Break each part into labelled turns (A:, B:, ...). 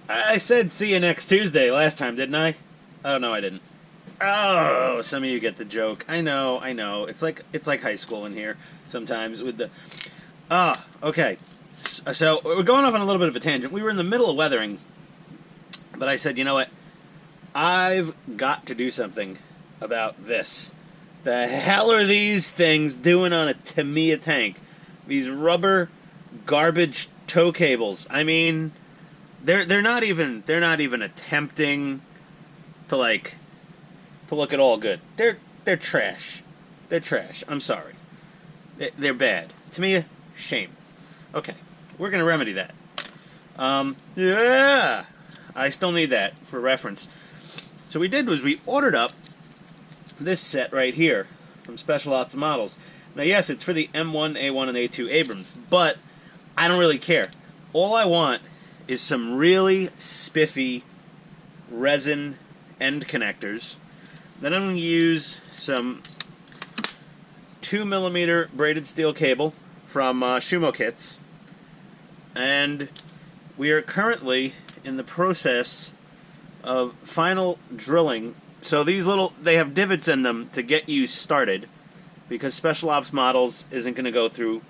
A: I said see you next Tuesday last time, didn't I? Oh, no, I didn't. Oh, some of you get the joke. I know. It's like high school in here sometimes with the... okay. So, we're going off on a little bit of a tangent. We were in the middle of weathering, but I said, you know what? I've got to do something about this. The hell are these things doing on a Tamiya tank? These rubber garbage tow cables. I mean, they're not even attempting to look at all good. They're trash. They're trash. I'm sorry. They're bad. Tamiya, shame. Okay, we're gonna remedy that. Yeah, I still need that for reference. So what we did was we ordered up this set right here from Special Ops Models. Now, yes, it's for the M1, A1, and A2 Abrams, but I don't really care. All I want is some really spiffy resin end connectors. Then I'm going to use some 2mm braided steel cable from scuhmo-kits. And we are currently in the process of final drilling. So these they have divots in them to get you started, because Special Ops Models isn't going to go through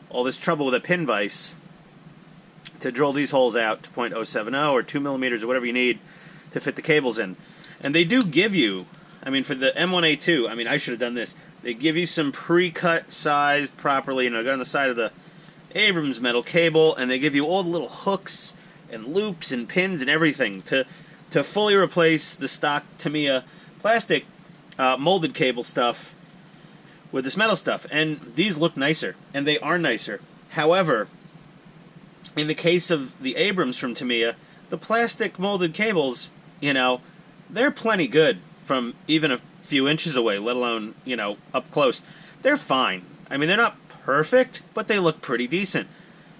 A: all this trouble with a pin vise to drill these holes out to .070 or 2mm or whatever you need to fit the cables in. And they do give you, I mean, for the M1A2, I mean, I should have done this. They give you some pre-cut, sized properly, you know, go on the side of the Abrams metal cable, and they give you all the little hooks and loops and pins and everything to fully replace the stock Tamiya plastic molded cable stuff with this metal stuff. And these look nicer, and they are nicer. However, in the case of the Abrams from Tamiya, the plastic molded cables, you know, they're plenty good from even a few inches away, let alone, you know, up close. They're fine. I mean, they're not perfect, but they look pretty decent.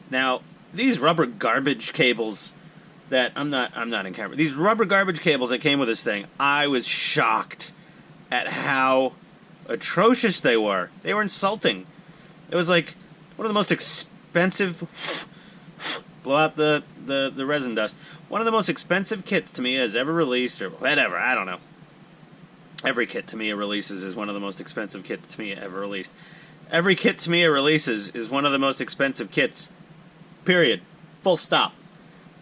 A: Now, these rubber garbage cables that I'm not in camera. These rubber garbage cables that came with this thing, I was shocked at how atrocious they were. They were insulting. It was like one of the most expensive blow out the resin dust. One of the most expensive kits Tamiya has ever released, or whatever, I don't know. Every kit Tamiya releases is one of the most expensive kits Tamiya ever released. Every kit Tamiya releases is one of the most expensive kits. Period. Full stop.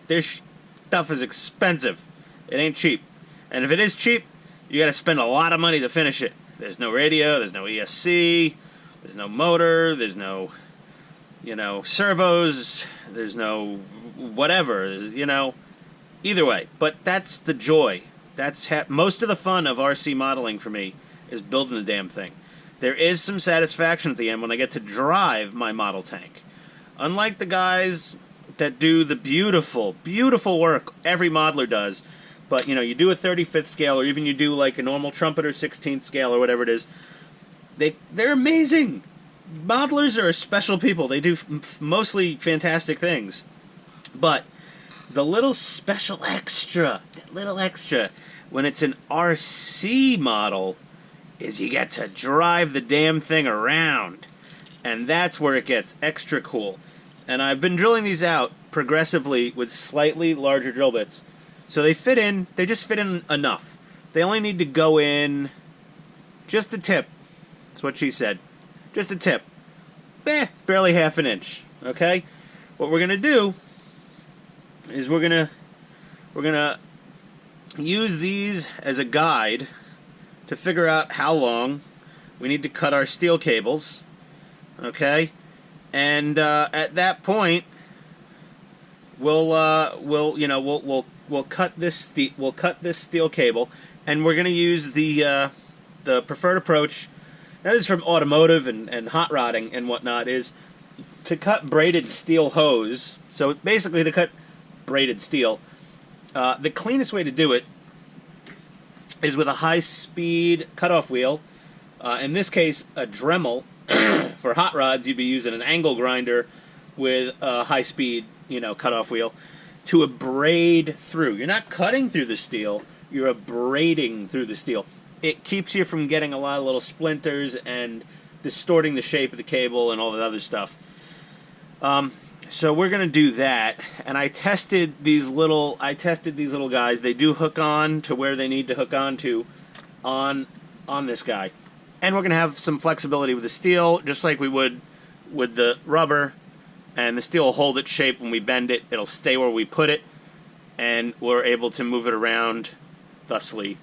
A: Their stuff is expensive. It ain't cheap. And if it is cheap, you gotta spend a lot of money to finish it. There's no radio, there's no ESC, there's no motor, there's no, you know, servos, there's no whatever, you know. Either way, but that's the joy. That's most of the fun of RC modeling for me is building the damn thing. There is some satisfaction at the end when I get to drive my model tank. Unlike the guys that do the beautiful, beautiful work every modeler does, but, you know, you do a 35th scale, or even you do like a normal trumpeter 16th scale or whatever it is, they're amazing. Modelers are special people. They do mostly fantastic things. But the little special extra, that little extra, when it's an RC model, is you get to drive the damn thing around. And that's where it gets extra cool. And I've been drilling these out progressively with slightly larger drill bits. So they just fit in enough. They only need to go in just the tip. That's what she said. Just a tip. Barely half an inch. Okay? What we're gonna do is we're gonna use these as a guide to figure out how long we need to cut our steel cables. Okay? And at that point, we'll cut this steel cable, and we're gonna use the preferred approach. Now, this is from automotive and hot rodding and whatnot, is to cut braided steel hose. So basically, to cut braided steel, the cleanest way to do it is with a high-speed cutoff wheel. In this case, a Dremel. For hot rods, you'd be using an angle grinder with a high-speed, you know, cutoff wheel to abrade through. You're not cutting through the steel, you're abrading through the steel. It keeps you from getting a lot of little splinters and distorting the shape of the cable and all that other stuff. So we're gonna do that, and I tested these little guys. They do hook on to where they need to hook on to on this guy, and we're gonna have some flexibility with the steel, just like we would with the rubber. And the steel will hold its shape when we bend it. It'll stay where we put it, and we're able to move it around thusly.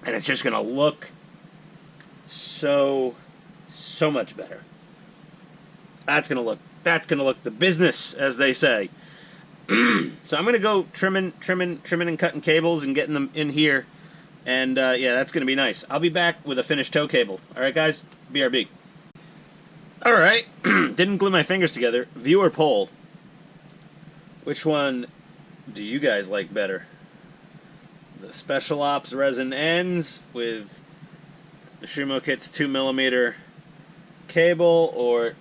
A: And it's just gonna look so much better. That's gonna look the business, as they say. So I'm gonna go trimming and cutting cables and getting them in here, and yeah, that's gonna be nice. I'll be back with a finished tow cable. All right, guys, BRB. All right, didn't glue my fingers together. Viewer poll: which one do you guys like better? The Special Ops resin ends with the scuhmo-kits 2mm cable, or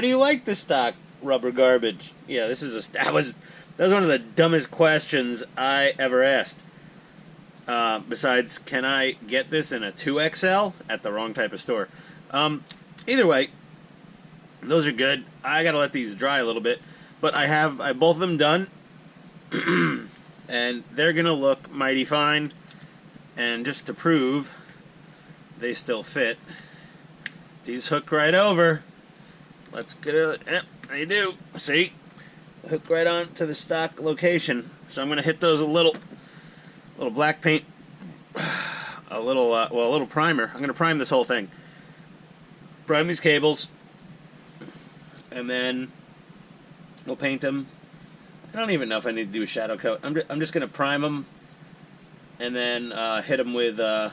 A: do you like the stock rubber garbage? Yeah, this is that was one of the dumbest questions I ever asked. Besides, can I get this in a 2XL at the wrong type of store? Either way, those are good. I gotta let these dry a little bit, but I have both of them done, and they're gonna look mighty fine. And just to prove they still fit, these hook right over. Let's get it. Yep, they do. See? Hook right on to the stock location. So I'm going to hit those a little black paint, a little primer. I'm going to prime this whole thing. Prime these cables, and then we'll paint them. I don't even know if I need to do a shadow coat. I'm just going to prime them, and then hit them with the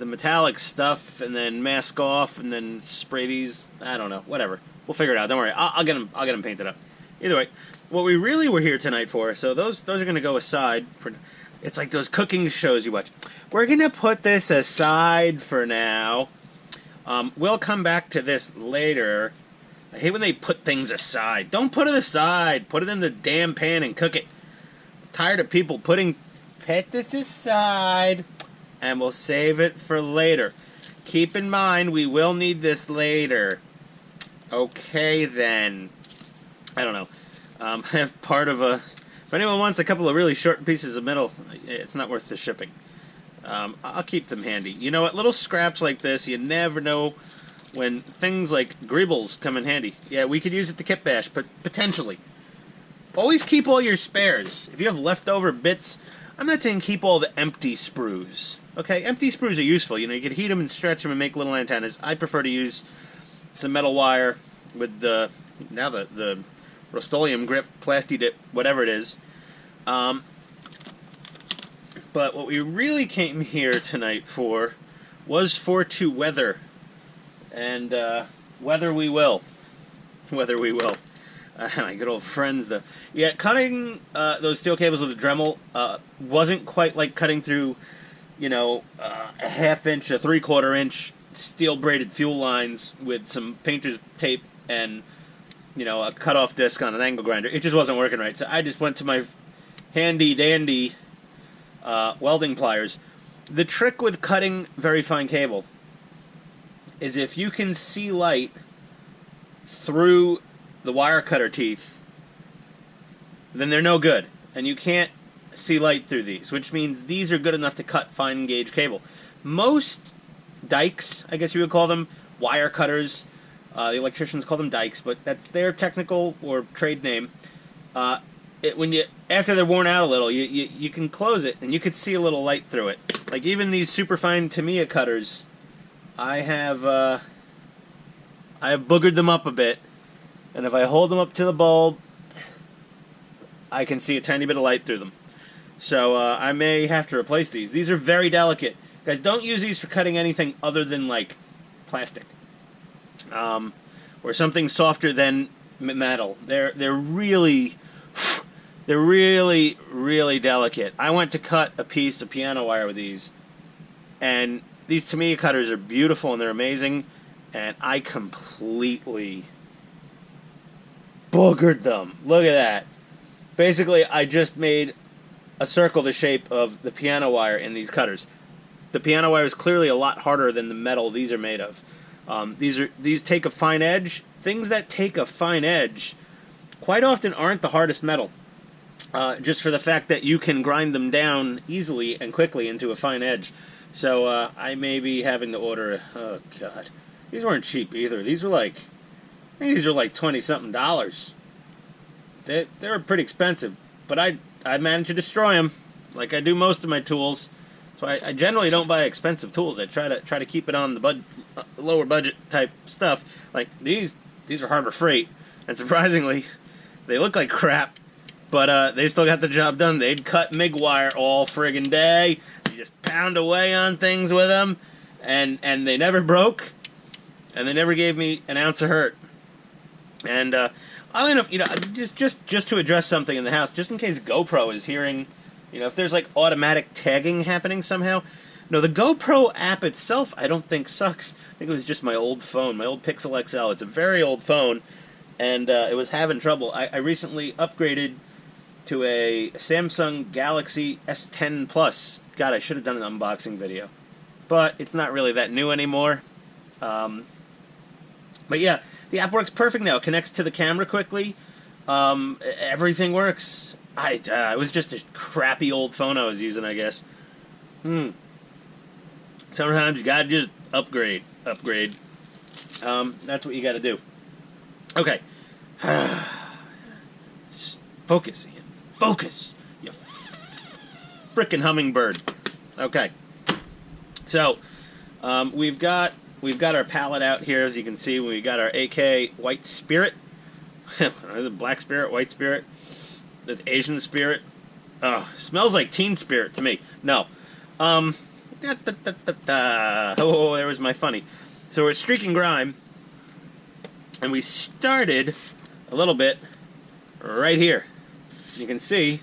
A: metallic stuff, and then mask off, and then spray these. I don't know, whatever. We'll figure it out. Don't worry. I'll get them painted up. Either way, what we really were here tonight for. So those are going to go aside. It's like those cooking shows you watch. We're going to put this aside for now. We'll come back to this later. I hate when they put things aside. Don't put it aside. Put it in the damn pan and cook it. I'm tired of people put this aside, and we'll save it for later. Keep in mind, we will need this later. Okay, then. I don't know. I have part of a... If anyone wants a couple of really short pieces of metal, it's not worth the shipping. I'll keep them handy. You know what? Little scraps like this, you never know when things like greebles come in handy. Yeah, we could use it to kit bash, but potentially. Always keep all your spares. If you have leftover bits... I'm not saying keep all the empty sprues. Okay, empty sprues are useful. You know, you can heat them and stretch them and make little antennas. I prefer to use some metal wire with the Rust-Oleum grip, Plasti-Dip, whatever it is. But what we really came here tonight for was to weather. And weather we will. Weather we will. My good old friends, though. Yeah, cutting those steel cables with a Dremel wasn't quite like cutting through, you know, a half-inch, a three-quarter-inch steel-braided fuel lines with some painter's tape and, you know, a cut-off disc on an angle grinder. It just wasn't working right. So I just went to my handy-dandy welding pliers. The trick with cutting very fine cable is if you can see light through the wire cutter teeth, then they're no good. And you can't see light through these, which means these are good enough to cut fine gauge cable. Most dikes, I guess you would call them, wire cutters, the electricians call them dikes, but that's their technical or trade name. After they're worn out a little, you can close it and you can see a little light through it. Like even these super fine Tamiya cutters, I have boogered them up a bit. And if I hold them up to the bulb, I can see a tiny bit of light through them. So I may have to replace these. These are very delicate. Guys, don't use these for cutting anything other than, like, plastic. Or something softer than metal. They're really delicate. I went to cut a piece of piano wire with these. And these Tamiya cutters are beautiful and they're amazing. And I completely boogered them. Look at that. Basically, I just made a circle the shape of the piano wire in these cutters. The piano wire is clearly a lot harder than the metal these are made of. These take a fine edge. Things that take a fine edge quite often aren't the hardest metal. Just for the fact that you can grind them down easily and quickly into a fine edge. So I may be having to order. Oh God, these weren't cheap either. These were like, I think these were like $20-something. They were pretty expensive, but I managed to destroy them, like I do most of my tools. So I generally don't buy expensive tools. I try to keep it on the lower budget type stuff. Like these are Harbor Freight, and surprisingly, they look like crap. But they still got the job done. They'd cut MIG wire all friggin' day. You just pound away on things with them, and they never broke, and they never gave me an ounce of hurt. And oddly enough, just to address something in the house, just in case GoPro is hearing, if there's like automatic tagging happening somehow. No, the GoPro app itself, I don't think sucks. I think it was just my old phone, my old Pixel XL. It's a very old phone, and it was having trouble. I recently upgraded to a Samsung Galaxy S10 Plus. God, I should have done an unboxing video. But it's not really that new anymore. But yeah, the app works perfect now. It connects to the camera quickly. Everything works. It was just a crappy old phone I was using, I guess. Sometimes you gotta just upgrade. That's what you gotta do. Okay. Focus, Ian. Focus, you frickin' hummingbird. Okay, so we've got our palette out here, as you can see. We got our AK White Spirit, Black Spirit, White Spirit, the Asian Spirit. Oh, smells like Teen Spirit to me. No, oh, there was my funny. So we're streaking grime, and we started a little bit right here. You can see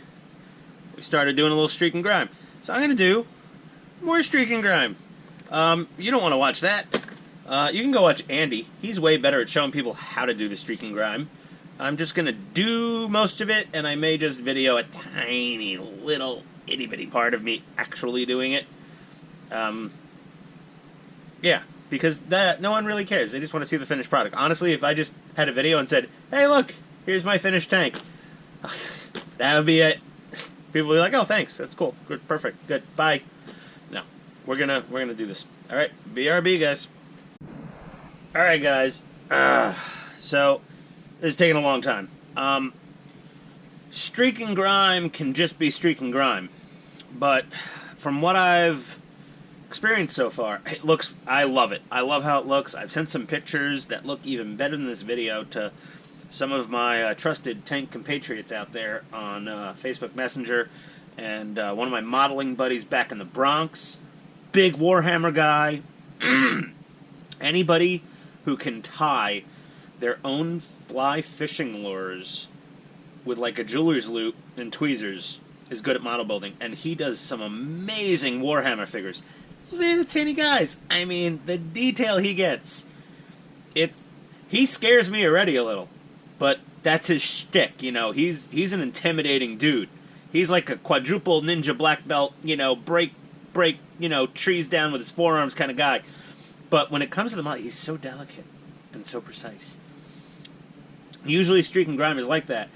A: we started doing a little streak and grime. So I'm going to do more streak and grime. You don't want to watch that. You can go watch Andy. He's way better at showing people how to do the streak and grime. I'm just going to do most of it, and I may just video a tiny little itty-bitty part of me actually doing it. Yeah, because no one really cares. They just want to see the finished product. Honestly, if I just had a video and said, hey, look, here's my finished tank. That would be it. People would be like, "Oh, thanks. That's cool. Good, perfect. Good. Bye." No, we're gonna do this. All right, BRB, guys. All right, guys. So this is taking a long time. Streak and grime can just be streak and grime, but from what I've experienced so far, it looks. I love it. I love how it looks. I've sent some pictures that look even better than this video to some of my trusted tank compatriots out there on Facebook Messenger, and one of my modeling buddies back in the Bronx, big Warhammer guy. Anybody who can tie their own fly fishing lures with like a jeweler's loop and tweezers is good at model building, and he does some amazing Warhammer figures. Little teeny guys. I mean, the detail he gets, he scares me already a little. But that's his shtick, He's an intimidating dude. He's like a quadruple ninja black belt, break, trees down with his forearms kind of guy. But when it comes to the model, he's so delicate and so precise. Usually streak and grime is like that.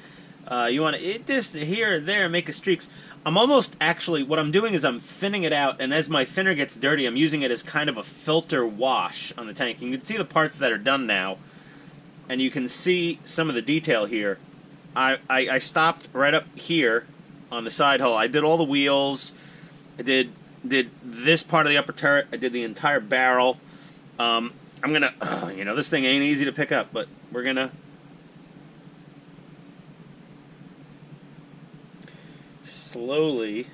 A: You want to hit this here or there and make a streaks. I'm almost actually, what I'm doing is I'm thinning it out, and as my thinner gets dirty, I'm using it as kind of a filter wash on the tank. You can see the parts that are done now. And you can see some of the detail here. I stopped right up here on the side hull. I did all the wheels. I did this part of the upper turret. I did the entire barrel. I'm gonna, this thing ain't easy to pick up, but we're gonna slowly.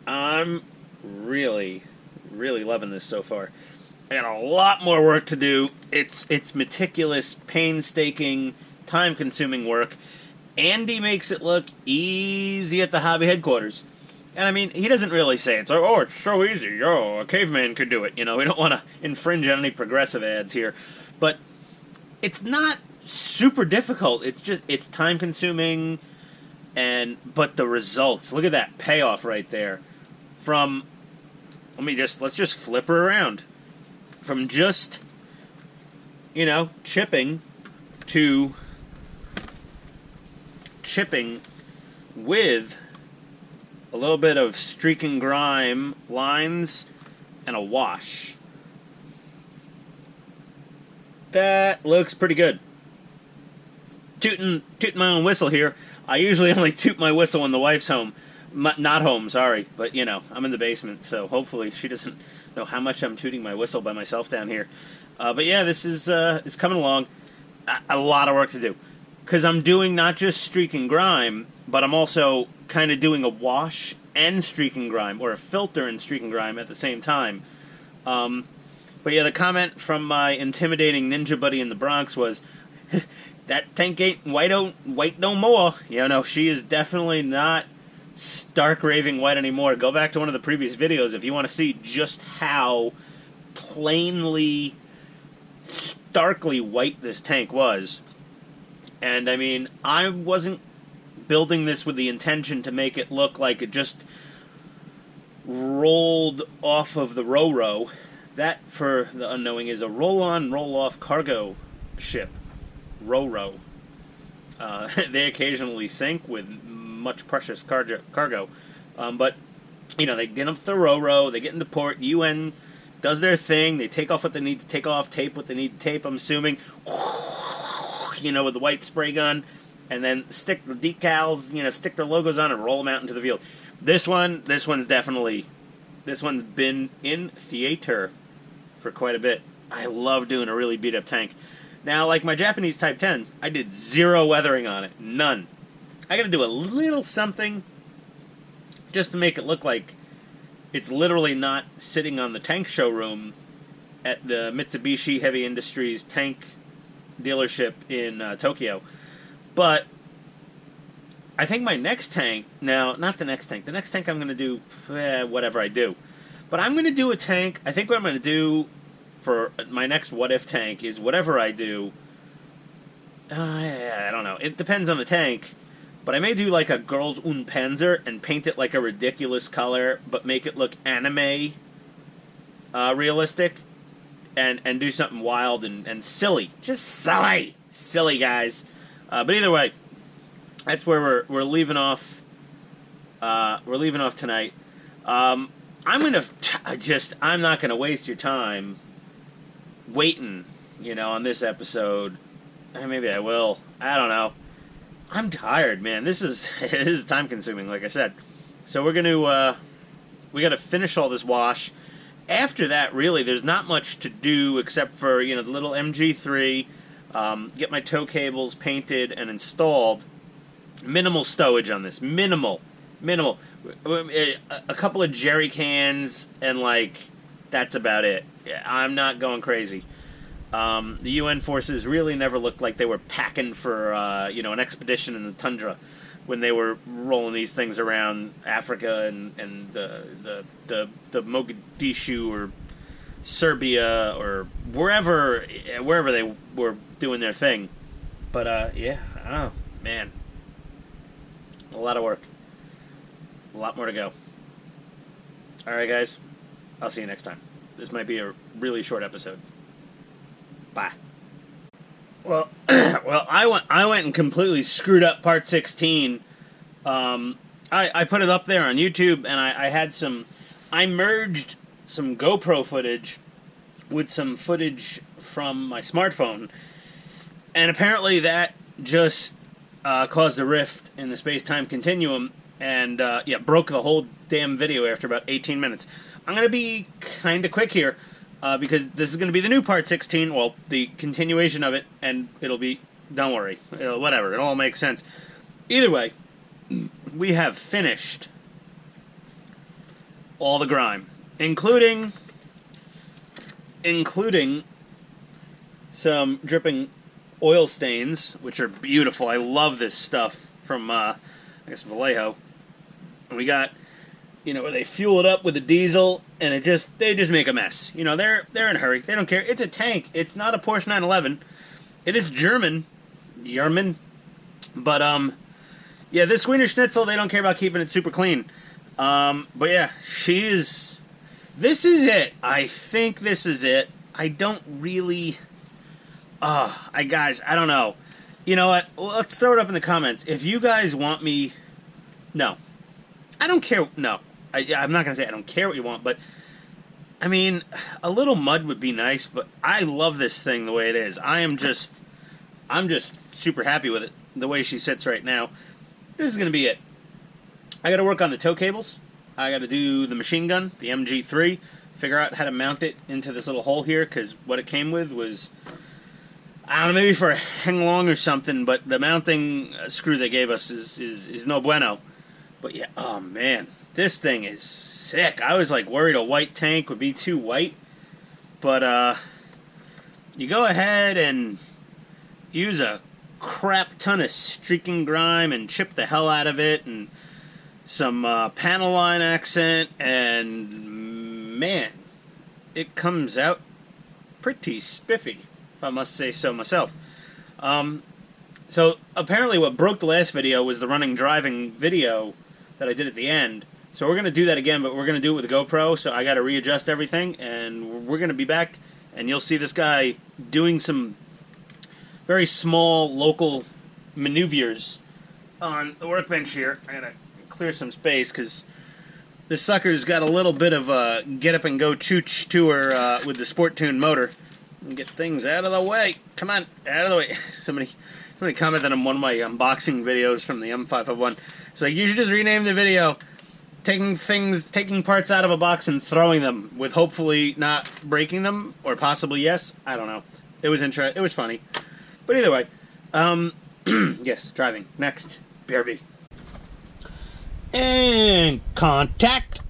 A: I'm really, really loving this so far. I got a lot more work to do. It's meticulous, painstaking, time-consuming work. Andy makes it look easy at the hobby headquarters. And I mean, he doesn't really say it's like, oh, it's so easy. Oh, a caveman could do it. We don't want to infringe on any progressive ads here. But it's not super difficult. It's time-consuming, but the results. Look at that payoff right there. Let's just flip her around. from just, you know, chipping to chipping with a little bit of streak and grime lines and a wash. That looks pretty good. Tooting my own whistle here. I usually only toot my whistle when the wife's home. Not home, sorry. But, you know, I'm in the basement, so hopefully she doesn't know how much I'm tooting my whistle by myself down here. But yeah, this is it's coming along. A lot of work to do. Because I'm doing not just streak and grime, but I'm also kind of doing a wash and streak and grime, or a filter and streak and grime at the same time. But yeah, the comment from my intimidating ninja buddy in the Bronx was, that tank ain't white no more. You know, she is definitely not stark raving white anymore. Go back to one of the previous videos if you want to see just how plainly, starkly white this tank was. And I mean, I wasn't building this with the intention to make it look like it just rolled off of the Ro-Ro. That, for the unknowing, is a roll-on, roll-off cargo ship. Ro-Ro. They occasionally sink with much precious cargo. But, you know, they get up the Ro-Ro, they get into port, UN does their thing, they take off what they need to take off, tape what they need to tape, I'm assuming, you know, with the white spray gun, and then stick the decals, you know, stick their logos on and roll them out into the field. This one's been in theater for quite a bit. I love doing a really beat-up tank. Now, like my Japanese Type 10, I did zero weathering on it. None. I gotta do a little something just to make it look like it's literally not sitting on the tank showroom at the Mitsubishi Heavy Industries tank dealership in Tokyo. But I think my next tank, now, not the next tank I'm going to do whatever I do. But I'm going to do a tank, I think what I'm going to do for my next what-if tank is whatever I do, I don't know, it depends on the tank, but I may do like a Girls und Panzer and paint it like a ridiculous color, but make it look anime realistic, and do something wild and silly. Just silly! Silly, guys. But either way, that's where we're leaving off. We're leaving off tonight. I'm not gonna waste your time waiting, you know, on this episode. Maybe I will. I don't know. I'm tired, man. This is time consuming, like I said. So we gotta finish all this wash. After that, really, there's not much to do except for, you know, the little MG3. Get my tow cables painted and installed. Minimal stowage on this. Minimal. A couple of jerry cans and, like, that's about it. I'm not going crazy. The UN forces really never looked like they were packing for, you know, an expedition in the tundra when they were rolling these things around Africa and the Mogadishu or Serbia or wherever they were doing their thing. But, yeah, oh, man. A lot of work. A lot more to go. Alright, guys. I'll see you next time. This might be a really short episode. Bye. Well, I went and completely screwed up part 16. I put it up there on YouTube, and I merged some GoPro footage with some footage from my smartphone, and apparently that just caused a rift in the space-time continuum, and yeah, broke the whole damn video after about 18 minutes. I'm going to be kind of quick here, because this is going to be the new part 16, well, the continuation of it, and it'll be, don't worry, whatever, it all makes sense. Either way, we have finished all the grime, including some dripping oil stains, which are beautiful. I love this stuff from, I guess, Vallejo. And we got, you know, where they fuel it up with the diesel, and they just make a mess. You know, they're in a hurry. They don't care. It's a tank. It's not a Porsche 911. It is German, but yeah, this Wiener Schnitzel, they don't care about keeping it super clean. But yeah, this is it. I think this is it. I don't really... guys, I don't know. You know what? Well, let's throw it up in the comments. If you guys want me... No. I don't care. No. I'm not going to say I don't care what you want, but... I mean, a little mud would be nice, but I love this thing the way it is. I'm just super happy with it, the way she sits right now. This is going to be it. I got to work on the tow cables. I got to do the machine gun, the MG3, figure out how to mount it into this little hole here, because what it came with was, I don't know, maybe for a hang-along or something, but the mounting screw they gave us is no bueno. But yeah, oh man, this thing is sick. I was like worried a white tank would be too white, but you go ahead and use a crap ton of streaking grime and chip the hell out of it, and some panel line accent, and man, it comes out pretty spiffy, if I must say so myself. So apparently what broke the last video was the running driving video that I did at the end. So we're going to do that again, but we're going to do it with the GoPro, so I got to readjust everything, and we're going to be back, and you'll see this guy doing some very small local maneuvers on the workbench here. I got to clear some space, because this sucker's got a little bit of a get-up-and-go chooch to her with the Sport Tune motor. And get things out of the way. Come on, out of the way. Somebody commented on one of my unboxing videos from the M551. It's like, you should just rename the video taking parts out of a box and throwing them, with hopefully not breaking them, or possibly yes. I don't know. It was it was funny. But either way, yes, driving. Next, BRB. And contact.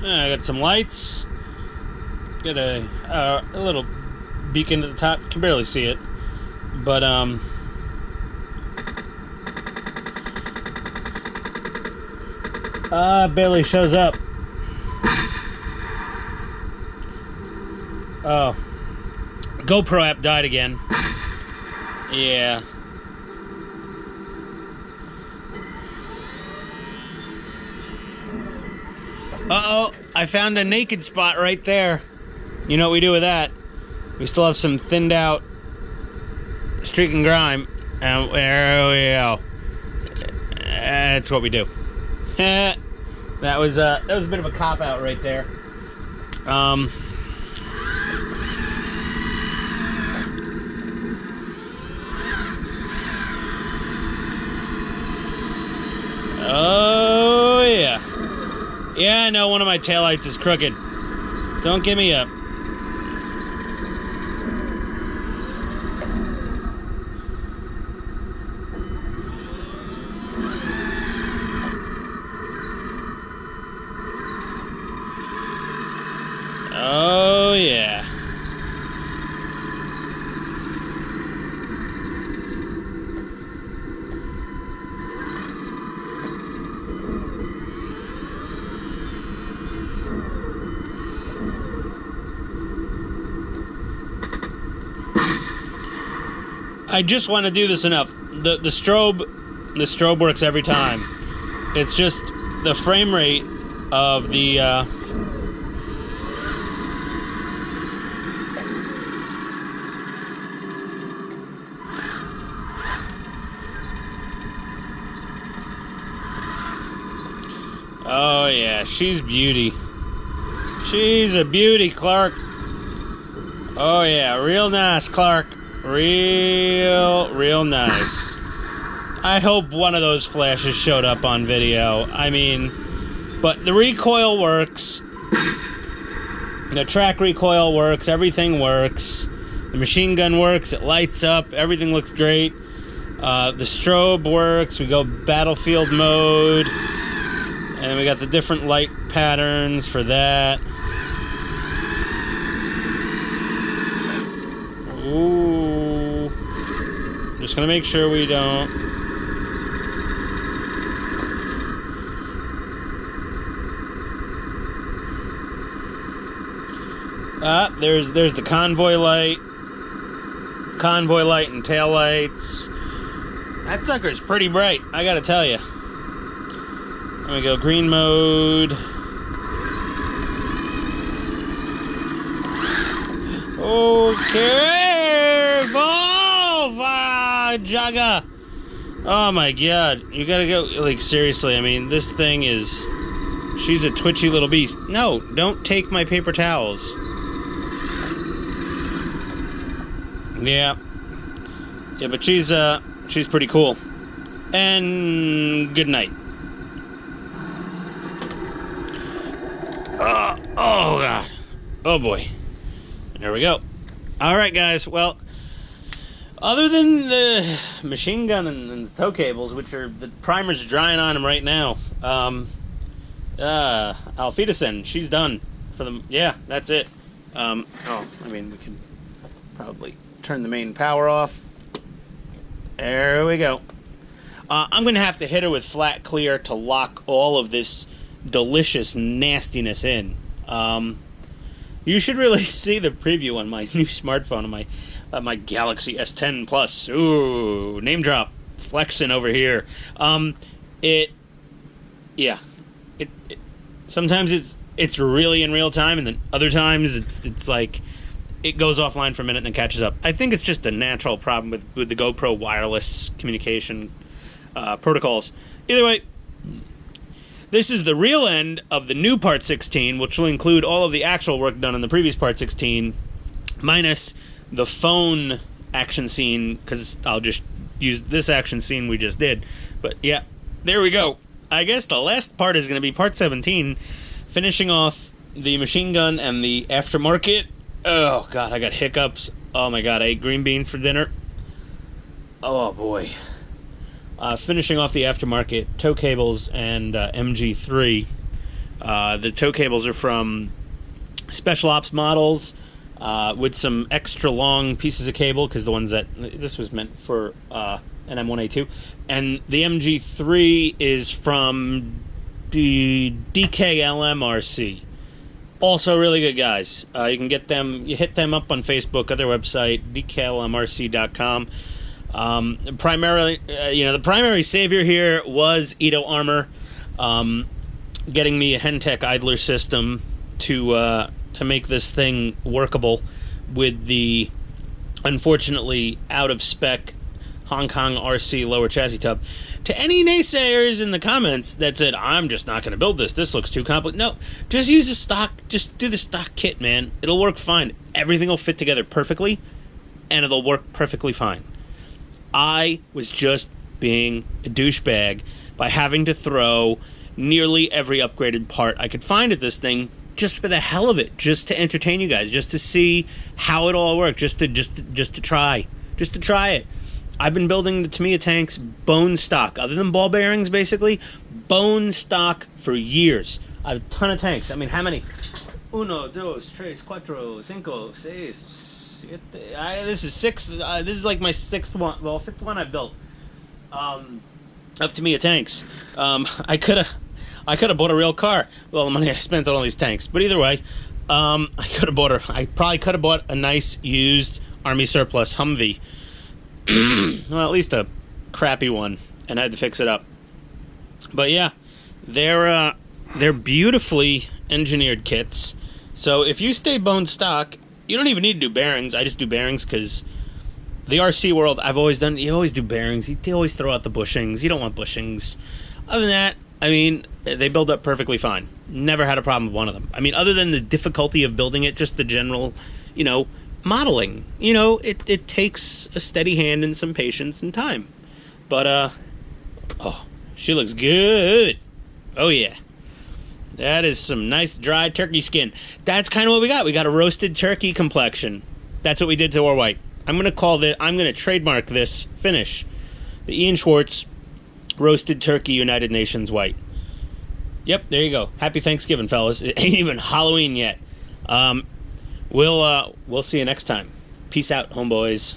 A: I got some lights. Got a little beacon at the top. Can barely see it, but barely shows up. Oh, GoPro app died again. Yeah. Uh-oh, I found a naked spot right there. You know what we do with that? We still have some thinned out streaking grime, and there we go. That's what we do. that was a bit of a cop out right there. Oh yeah. Yeah, I know one of my taillights is crooked. Don't give me up. Oh, yeah. I just want to do this enough. The strobe works every time. It's just the frame rate of the oh yeah, she's beauty. She's a beauty, Clark. Oh yeah, real nice, Clark. Real nice. I hope one of those flashes showed up on video. I mean, but the recoil works. The track recoil works. Everything works. The machine gun works. It lights up. Everything looks great. The strobe works. We go battlefield mode. And we got the different light patterns for that. Ooh. Just gonna make sure we don't. There's the convoy light and tail lights. That sucker's pretty bright, I gotta tell you. There we go, green mode. Okay, Jaga. Oh my god, you gotta go, like, seriously, I mean, this thing is, she's a twitchy little beast. No, don't take my paper towels. Yeah, but she's pretty cool. And good night. Oh god, oh boy. There we go. All right, guys. Well, other than the machine gun and the tow cables, which are the primers drying on them right now, Alfedasen, she's done for them. Yeah, that's it. I mean, we can probably turn the main power off. There we go. I'm going to have to hit her with flat clear to lock all of this delicious nastiness in. You should really see the preview on my new smartphone, on my Galaxy S10 Plus. Ooh, name drop, flexing over here. Sometimes it's really in real time, and then other times it's like it goes offline for a minute and then catches up. I think it's just a natural problem with the GoPro wireless communication protocols. Either way, this is the real end of the new Part 16, which will include all of the actual work done in the previous Part 16, minus the phone action scene, because I'll just use this action scene we just did. But yeah, there we go. I guess the last part is going to be Part 17, finishing off the machine gun and the aftermarket. Oh god, I got hiccups. Oh my god, I ate green beans for dinner. Oh boy. Finishing off the aftermarket tow cables and MG3. The tow cables are from Special Ops models with some extra long pieces of cable, because the ones that this was meant for an M1A2. And the MG3 is from the kingkong-rc. Also really good guys. You can get them, you hit them up on Facebook, or their website, kingkong-rc.com. Primarily, the primary savior here was Ito Armor, getting me a Hentech idler system to make this thing workable with the unfortunately out of spec Hong Kong RC lower chassis tub. To any naysayers in the comments that said, I'm just not going to build this looks too complicated. No, just use the stock, just do the stock kit, man. It'll work fine. Everything will fit together perfectly, and it'll work perfectly fine. I was just being a douchebag by having to throw nearly every upgraded part I could find at this thing, just for the hell of it, just to entertain you guys, just to see how it all worked, just to try it. I've been building the Tamiya tanks bone stock, other than ball bearings, basically bone stock for years. I have a ton of tanks. I mean, how many? 1, 2, 3, 4, 5, 6. This is 6. This is like my 6th one. Well, 5th one I've built of Tamiya tanks. I could have bought a real car with all the money I spent on all these tanks. But either way, I probably could have bought a nice used Army surplus Humvee. Well, at least a crappy one, and I had to fix it up. But yeah, they're beautifully engineered kits. So if you stay bone stock, you don't even need to do bearings. I just do bearings because the RC world, you always do bearings. You always throw out the bushings. You don't want bushings. Other than that, I mean, they build up perfectly fine. Never had a problem with one of them. I mean, other than the difficulty of building it, just the general, modeling. It takes a steady hand and some patience and time. But, she looks good. Oh, yeah. That is some nice dry turkey skin. That's kind of what we got. We got a roasted turkey complexion. That's what we did to our white. I'm going to trademark this finish. The Ian Schwartz roasted turkey United Nations white. Yep, there you go. Happy Thanksgiving, fellas. It ain't even Halloween yet. We'll see you next time. Peace out, homeboys.